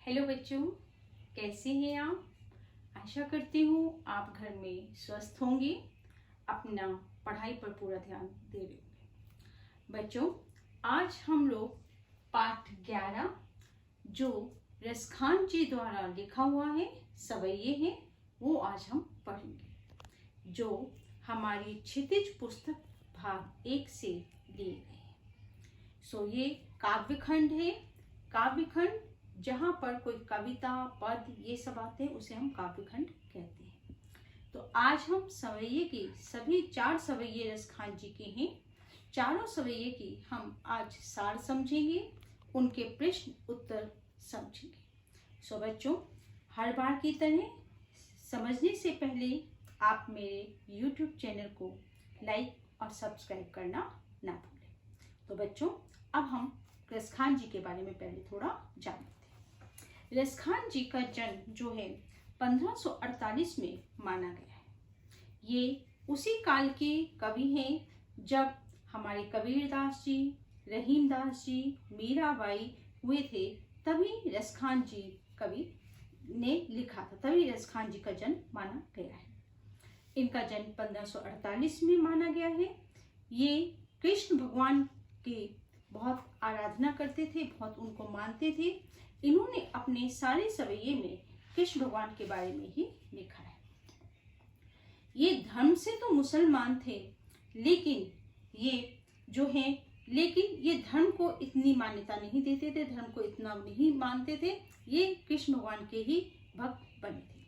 Hello बच्चों, कैसे हैं आप। आशा करती हूँ आप घर में स्वस्थ होंगे, अपना पढ़ाई पर पूरा ध्यान दे रहे होंगे। बच्चों, आज हम लोग पाठ 11 जो रसखान जी द्वारा लिखा हुआ है, सवैये हैं, वो आज हम पढ़ेंगे, जो हमारी क्षितिज पुस्तक भाग 1 से लिए गए हैं। ये काव्यखंड है। काव्यखंड जहाँ पर कोई कविता, पद ये सब आते हैं उसे हम काव्यखंड कहते हैं। तो आज हम सवैये के सभी 4 सवैये रसखान जी के हैं। चारों सवैये की हम आज सार समझेंगे, उनके प्रश्न उत्तर समझेंगे। बच्चों, हर बार की तरह समझने से पहले आप मेरे YouTube चैनल को लाइक और सब्सक्राइब करना ना भूलें। तो बच्चों, अब हम रसखान जी के बारे में पहले थोड़ा जानते हैं। रसखान जी का जन्म जो है 1548 में माना गया है। ये उसी काल के कवि हैं जब हमारे कबीरदास जी, रहीमदास जी, मीराबाई हुए थे, तभी रसखान जी कवि ने लिखा था, तभी रसखान जी का जन्म माना गया है। इनका जन्म 1548 में माना गया है। ये कृष्ण भगवान के बहुत आराधना करते थे, बहुत उनको मानते थे। इन्होंने अपने सारे सवैये में कृष्ण भगवान के बारे में ही लिखा है। ये धर्म से तो मुसलमान थे, लेकिन ये धर्म को इतनी मान्यता नहीं देते थे, धर्म को इतना नहीं मानते थे। ये कृष्ण भगवान के ही भक्त बने थे।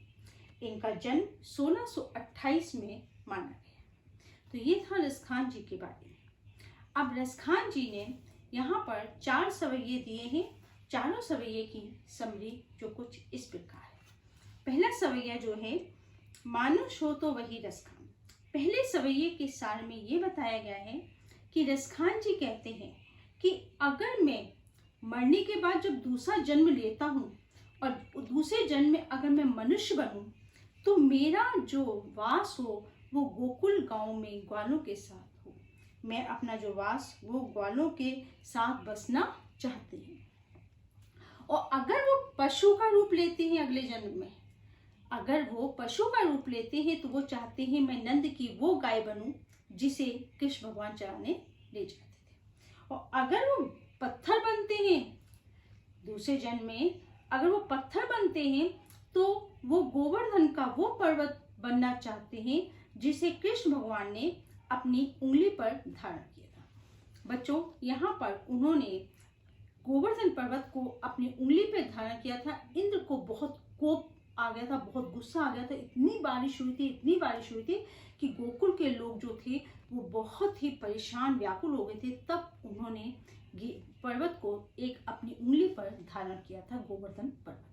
इनका जन्म 1628 में माना गया। तो ये था रसखान जी के बारे में। अब रसखान जी ने यहाँ पर 4 सवैये दिए हैं। चारों सवैये की समरी जो कुछ इस प्रकार है। पहला सवैया जो है, मानुष हो तो वही रसखान। पहले सवैये के सार में ये बताया गया है कि रसखान जी कहते हैं कि अगर मैं मरने के बाद जब दूसरा जन्म लेता हूँ और दूसरे जन्म में अगर मैं मनुष्य बनूं, तो मेरा जो वास हो वो गोकुल गांव में ग्वालों के साथ हो। मैं अपना जो वास वो ग्वालों के साथ बसना चाहते हैं। और अगर वो पशु का रूप लेते हैं अगले जन्म में, अगर वो पशु का रूप लेते हैं तो वो चाहते हैं मैं नंद की वो गाय बनूं जिसे कृष्ण भगवान चराने ले जाते थे। और अगर वो पत्थर बनते हैं दूसरे जन्म में, अगर वो पत्थर बनते हैं तो वो गोवर्धन का वो पर्वत बनना चाहते हैं जिसे कृष्ण भगवान ने अपनी उंगली पर धारण किया था। बच्चों, यहाँ पर उन्होंने गोवर्धन पर्वत को अपनी उंगली पे धारण किया था। इंद्र को बहुत कोप आ गया था, बहुत गुस्सा आ गया था। इतनी बारिश हुई थी कि गोकुल के लोग जो थे वो बहुत ही परेशान, व्याकुल हो गए थे। तब उन्होंने पर्वत को एक अपनी उंगली पर धारण किया था, गोवर्धन पर्वत।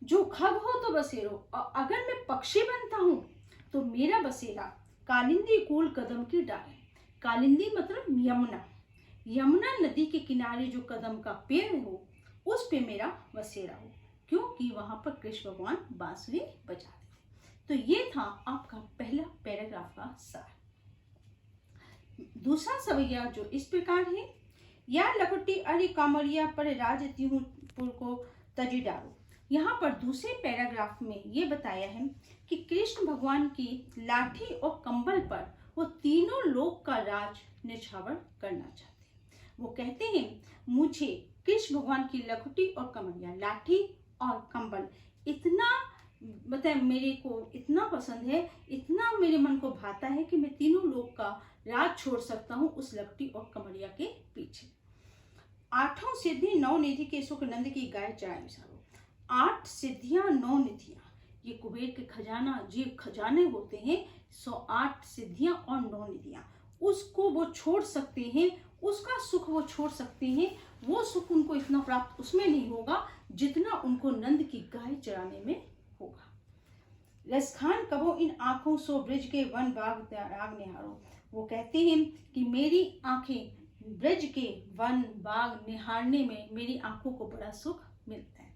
जो खग हो तो बसेरो, और अगर मैं पक्षी बनता हूँ तो मेरा बसेरा कालिंदी कूल कदम की डाल। कालिंदी मतलब यमुना, यमुना नदी के किनारे जो कदम का पेड़ हो उस पे मेरा बसेरा हो, क्योंकि वहां पर कृष्ण भगवान बांसुरी बजाते थे। तो ये था आपका पहला पैराग्राफ का सार। दूसरा सवैया जो इस प्रकार है, या लखटी अरि कामरिया पर राज तिहुपुर को तजी डालो। यहाँ पर दूसरे पैराग्राफ में ये बताया है कि कृष्ण भगवान की लाठी और कंबल पर वो तीनों लोक का राज निछावर करना चाहते। वो कहते हैं मुझे कृष्ण भगवान की लखटी और कमरिया, लाठी और कंबल इतना मेरे को इतना पसंद है, इतना मेरे मन को भाता है कि मैं तीनों लोग का राज छोड़ सकता हूँ उस लखटी और कमरिया के पीछे। 8 सिद्धि 9 निधि के सुख नंद की गाय चराए विसारो। 8 सिद्धियां 9 निधियां, ये कुबेर के खजाने होते हैं। 108 सिद्धियां और 9 निधियां, उसको वो छोड़ सकते हैं, उसका सुख वो छोड़ सकते हैं। वो सुख उनको इतना प्राप्त उसमें नहीं होगा जितना उनको नंद की गाय चराने में होगा। रसखान कबो इन आंखों सो ब्रज के वन बाग त्याग निहारो। वो कहते हैं कि मेरी आंखें ब्रज के वन बाग निहारने में मेरी आंखों को बड़ा सुख मिलता है।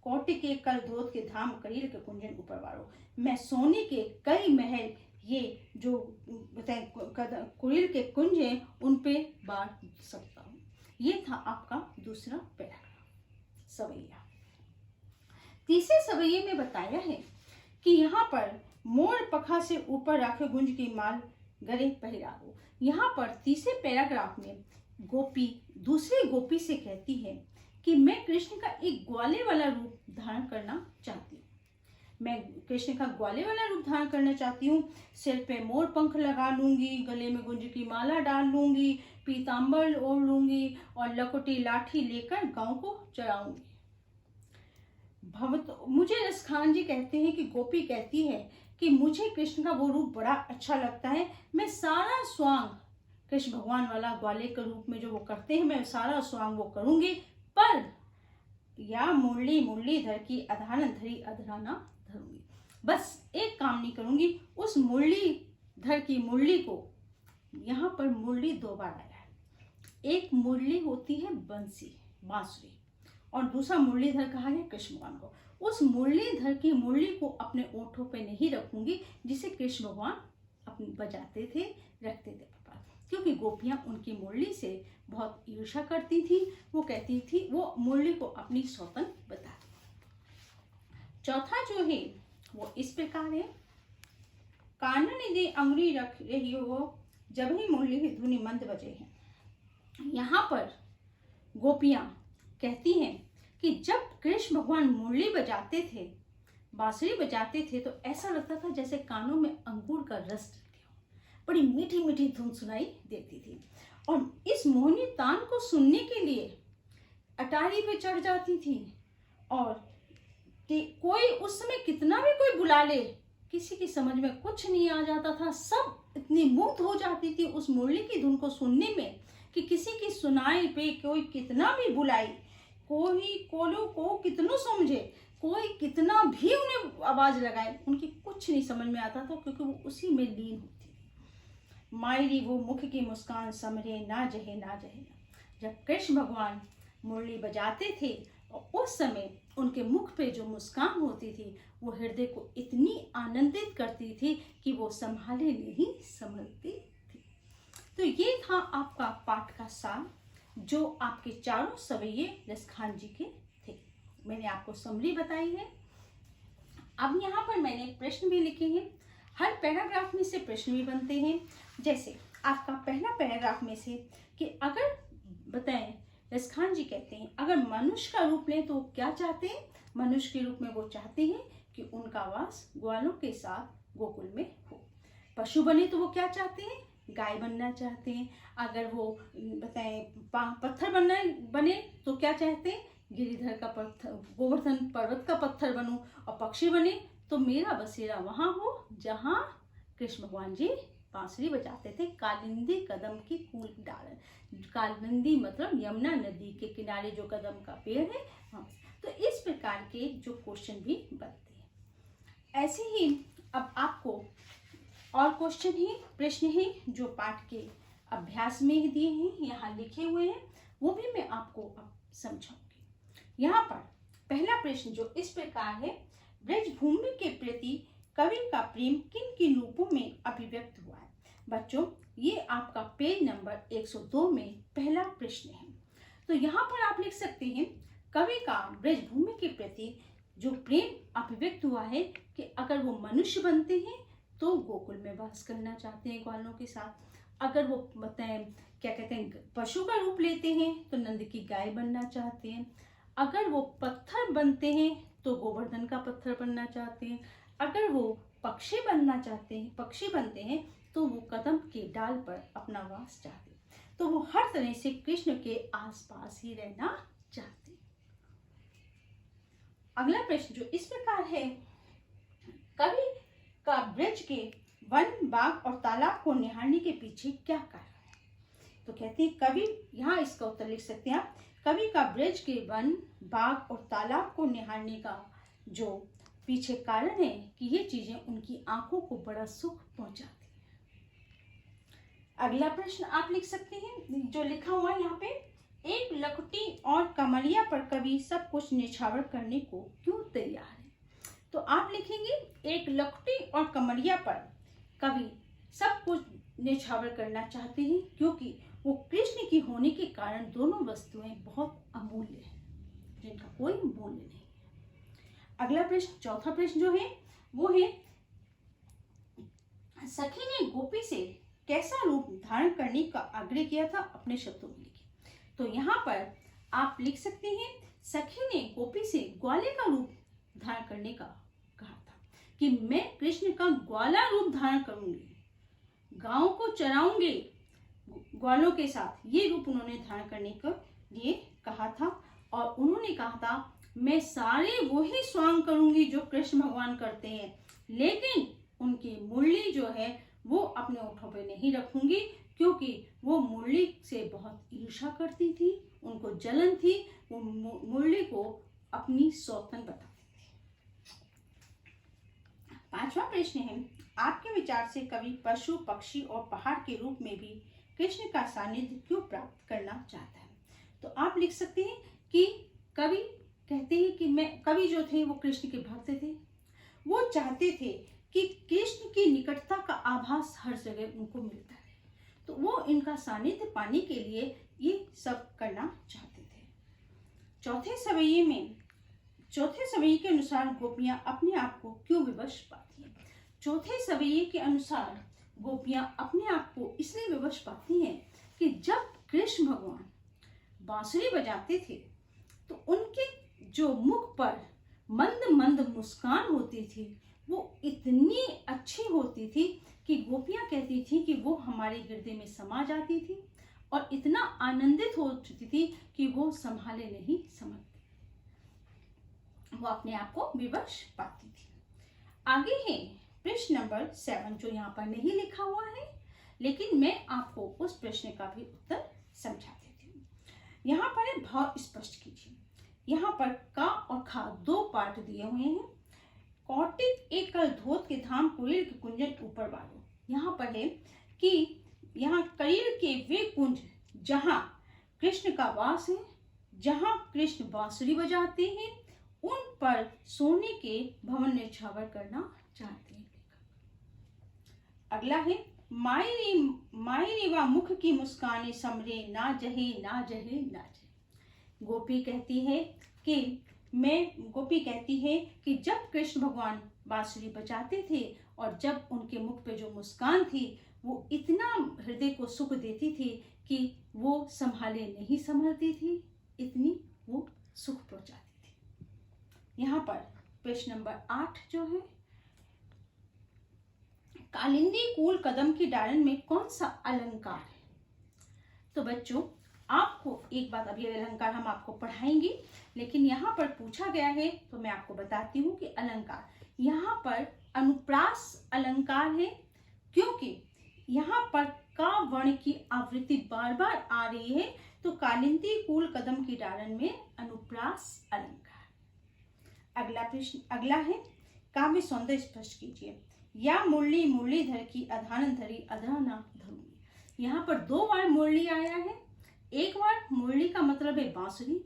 कोटि के कल धोत के धाम करील के कुंजन उपरवारो। मैं सोने के कई महल, ये जो कुरील के कुंज हैं उन पे बांट सकता हूँ। ये था आपका दूसरा पैराग्राफ। सवैया। तीसरे सवैये में बताया है कि यहाँ पर मोर पखा से ऊपर राखे गुंज की माल गले पहिरावो। यहाँ पर तीसरे पैराग्राफ में गोपी दूसरी गोपी से कहती है कि मैं कृष्ण का एक ग्वाले वाला रूप धारण करना चाहती हूँ। मैं कृष्ण का ग्वाले वाला रूप धारण करना चाहती हूँ। सिर पे मोर पंख लगा लूंगी, गले में गुंज की माला डाल लूंगी, पीताम्बर ओढ़ लूंगी और लकोटी लाठी लेकर गांव को चराऊंगी। मुझे रसखान जी कहते हैं कि गोपी कहती है कि मुझे कृष्ण का वो रूप बड़ा अच्छा लगता है। मैं सारा स्वांग कृष्ण भगवान वाला ग्वाले के रूप में जो वो करते हैं, मैं सारा स्वांग वो करूंगी, पर या मुरली मुरली धर की अधारन धरी अधराना धरूंगी। बस एक काम नहीं करूंगी, उस मुरली धर की मुरली को, यहाँ पर मुरली दो बार आया है। एक मुरली होती है बंसी बांसुरी और दूसरा मुरलीधर कहा गया कृष्ण भगवान को। उस मुरलीधर की मुरली को अपने ओठों पे नहीं रखूंगी जिसे कृष्ण भगवान अपने बजाते थे, रखते थे पापा, क्योंकि गोपियां उनकी मुरली से बहुत ईर्ष्या करती थी। वो कहती थी वो मुरली को अपनी सौतन बताती। चौथा जो है वो इस प्रकार है, कानन दे अंगुरी रख रही हो जब ही मुरली की धुनी मंद बजे है। यहाँ पर गोपियां कहती हैं कि जब कृष्ण भगवान मुरली बजाते थे, बांसुरी बजाते थे, तो ऐसा लगता था जैसे कानों में अंगूर का रस डलती हो। बड़ी मीठी मीठी धुन सुनाई देती थी और इस मोहिनी तान को सुनने के लिए अटारी पे चढ़ जाती थी और कोई उस समय कितना भी कोई बुला ले, किसी की समझ में कुछ नहीं आ जाता था। सब इतनी मुग्ध हो जाती थी उस मुरली की धुन को सुनने में कि किसी की सुनाई पे कोई कितना भी बुलाई, कोई कोलो को कितनों समझे, कोई कितना भी उन्हें आवाज लगाए, उनकी कुछ नहीं समझ में आता था, क्योंकि वो उसी में लीन होती थी। मायरी वो मुख की मुस्कान समरे ना जहे ना जहे। जब कृष्ण भगवान मुरली बजाते थे और उस समय उनके मुख पे जो मुस्कान होती थी वो हृदय को इतनी आनंदित करती थी कि वो संभाले नहीं संभलती थी। तो ये था आपका पाठ का सार, जो आपके चारों सवैये रसखान जी के थे। मैंने आपको समरी बताई है। अब यहाँ पर मैंने प्रश्न भी लिखे हैं। हर पैराग्राफ में से प्रश्न भी बनते हैं। जैसे आपका पहला पैराग्राफ में से कि अगर बताएं, रसखान जी कहते हैं अगर मनुष्य का रूप लें तो वो क्या चाहते हैं। मनुष्य के रूप में वो चाहते हैं कि उनका वास ग्वालों के साथ गोकुल में हो। पशु बने तो वो क्या चाहते हैं, गाय बनना चाहते हैं। अगर वो बताएं पत्थर बने तो क्या चाहते हैं, गिरिधर का पत्थर, गोवर्धन पर्वत का पत्थर बनूं। और पक्षी बने तो मेरा बसेरा वहां हो जहां कृष्ण भगवान जी बांसुरी बजाते थे। कालिंदी कदम की कूल डाल, कालिंदी मतलब यमुना नदी के किनारे जो कदम का पेड़ है वहां। तो इस प्रकार के जो क्वेश्चन भी बनते हैं। ऐसे ही अब आपको और क्वेश्चन ही प्रश्न ही जो पाठ के अभ्यास में ही दिए हैं, यहाँ लिखे हुए हैं, वो भी मैं आपको अब समझाऊंगी। यहाँ पर पहला प्रश्न जो इस प्रकार है, ब्रजभूमि के प्रति कवि का प्रेम किन किन रूपों में अभिव्यक्त हुआ है। बच्चों ये आपका पेज नंबर 102 में पहला प्रश्न है। तो यहाँ पर आप लिख सकते हैं कवि का ब्रजभूमि के प्रति जो प्रेम अभिव्यक्त हुआ है कि अगर वो मनुष्य बनते हैं तो गोकुल में वास करना चाहते हैं ग्वालों के साथ। अगर वो बताएं क्या कहते हैं पशु का रूप लेते हैं तो नंद की गाय बनना चाहते हैं। अगर वो पत्थर बनते हैं तो गोवर्धन का पत्थर बनना चाहते हैं। अगर वो पक्षी बनना चाहते हैं, पक्षी बनते हैं तो वो कदम के डाल पर अपना वास चाहते हैं। तो वो हर तरह से कृष्ण के आसपास ही रहना चाहते हैं। अगला प्रश्न जो इस प्रकार है, कवि का ब्रज के वन बाग और तालाब को निहारने के पीछे क्या कारण है। तो कहते हैं कवि, यहाँ इसका उत्तर लिख सकते हैं आप, कवि का ब्रज के वन बाग और तालाब को निहारने का जो पीछे कारण है कि ये चीजें उनकी आंखों को बड़ा सुख पहुंचाती है। अगला प्रश्न आप लिख सकते हैं जो लिखा हुआ है यहाँ पे, एक लखटी और कमरिया पर कवि सब कुछ निछावर करने को क्यों तैयार है। तो आप लिखेंगे एक लखटी और कमरिया पर कवि सब कुछ निछावर करना चाहते हैं क्योंकि वो कृष्ण की होने के कारण दोनों वस्तुएं बहुत अमूल्य हैं जिनका कोई मूल्य नहीं। अगला प्रश्न, चौथा प्रश्न जो है वो है, सखी ने गोपी से कैसा रूप धारण करने का आग्रह किया था, अपने शब्दों में लिखिए। तो यहाँ पर आप लिख सकते हैं, सखी ने गोपी से ग्वाले का रूप धारण करने का कहा था कि मैं कृष्ण का ग्वाला रूप धारण करूंगी, गांव को चराऊंगी ग्वालों के साथ, ये रूप उन्होंने धारण करने के लिए कहा था। और उन्होंने कहा था, मैं सारे वही स्वांग करूंगी जो कृष्ण भगवान करते हैं, लेकिन उनकी मुरली जो है वो अपने ओठों पे नहीं रखूंगी, क्योंकि वो मुरली से बहुत ईर्ष्या करती थी, उनको जलन थी, वो मुरली को अपनी सौतन बताती थी। पांचवा प्रश्न है, आपके विचार से कवि पशु, पक्षी और पहाड़ के रूप में भी कृष्ण का सानिध्य क्यों प्राप्त करना चाहता है। तो आप लिख सकते हैं कि कवि कहते हैं कि कवि जो थे वो कृष्ण के भक्त थे, वो चाहते थे कि कृष्ण की निकटता का आभास हर जगह उनको मिलता है, तो वो इनका सानिध्य पाने के लिए ये सब करना चाहते थे। चौथे सवैये के अनुसार गोपियां अपने आप को क्यों विवश पाती हैं। चौथे सवैये के अनुसार गोपियां अपने आप को इसलिए विवश पाती हैं कि जब कृष्ण भगवान बांसुरी बजाते थे तो उनके जो मुख पर मंद मंद मुस्कान होती थी वो इतनी अच्छी होती थी कि गोपियां कहती थी कि वो हमारे हृदय में समा जाती थी और इतना आनंदित हो चुकी थी कि वो संभाले नहीं समझती, वो अपने आप को विवश पाती थी। आगे है प्रश्न नंबर 7 जो यहाँ पर नहीं लिखा हुआ है, लेकिन मैं आपको उस प्रश्न का भी उत्तर समझा देती हूँ। यहाँ पर है, भाव स्पष्ट कीजिए। यहाँ पर का और खा दो पाठ दिए हुए हैं। कौटिक एक कल धोत के धाम कुरील के कुंजन ऊपर वालों। यहाँ पर है कि यहाँ करील के वे कुंज जहाँ कृष्ण का वास है, जहाँ कृष्ण बांसुरी बजाते हैं, उन पर सोने के भवन निछावर करना चाहते हैं। अगला है, मायरी वा मुख की मुस्काने समरे, ना जहे ना जहे ना जहे। गोपी कहती है कि जब कृष्ण भगवान बांसुरी बजाते थे और जब उनके मुख पे जो मुस्कान थी वो इतना हृदय को सुख देती थी कि वो संभाले नहीं संभलती थी, इतनी वो सुख पहुंचाती थी। यहाँ पर प्रश्न नंबर 8 जो है, कालिंदी कूल कदम की डालन में कौन सा अलंकार है। तो बच्चों आपको एक बात, अब ये अलंकार हम आपको पढ़ाएंगे, लेकिन यहाँ पर पूछा गया है तो मैं आपको बताती हूँ कि अलंकार यहाँ पर अनुप्रास अलंकार है, क्योंकि यहाँ पर का वर्ण की आवृत्ति बार बार आ रही है, तो कालिंदी कूल कदम की डालन में अनुप्रास अलंकार। अगला प्रश्न अगला है, काव्य सौंदर्य स्पष्ट कीजिए। या मुरली मुरलीधर की अधान धरी अधरा ना धरूंगी। यहाँ पर 2 बार मुरली आया है, एक बार मुरली का मतलब है बांसुरी,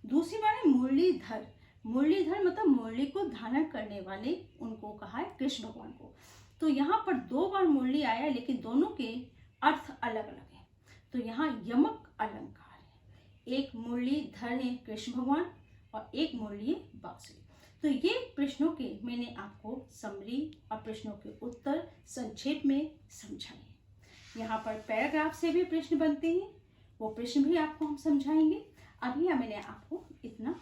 दूसरी बार है मुरलीधर। मुरलीधर मतलब मुरली को धारण करने वाले, उनको कहा है कृष्ण भगवान को। तो यहाँ पर 2 बार मुरली आया, लेकिन दोनों के अर्थ अलग अलग है। तो यहाँ यमक अलंकार है, एक मुरलीधर है कृष्ण भगवान और एक मुरली है बांसुरी। तो ये प्रश्नों के मैंने आपको समरी और प्रश्नों के उत्तर संक्षेप में समझाए। यहाँ पर पैराग्राफ से भी प्रश्न बनते हैं, वो प्रश्न भी आपको हम समझाएंगे। अभी मैंने आपको इतना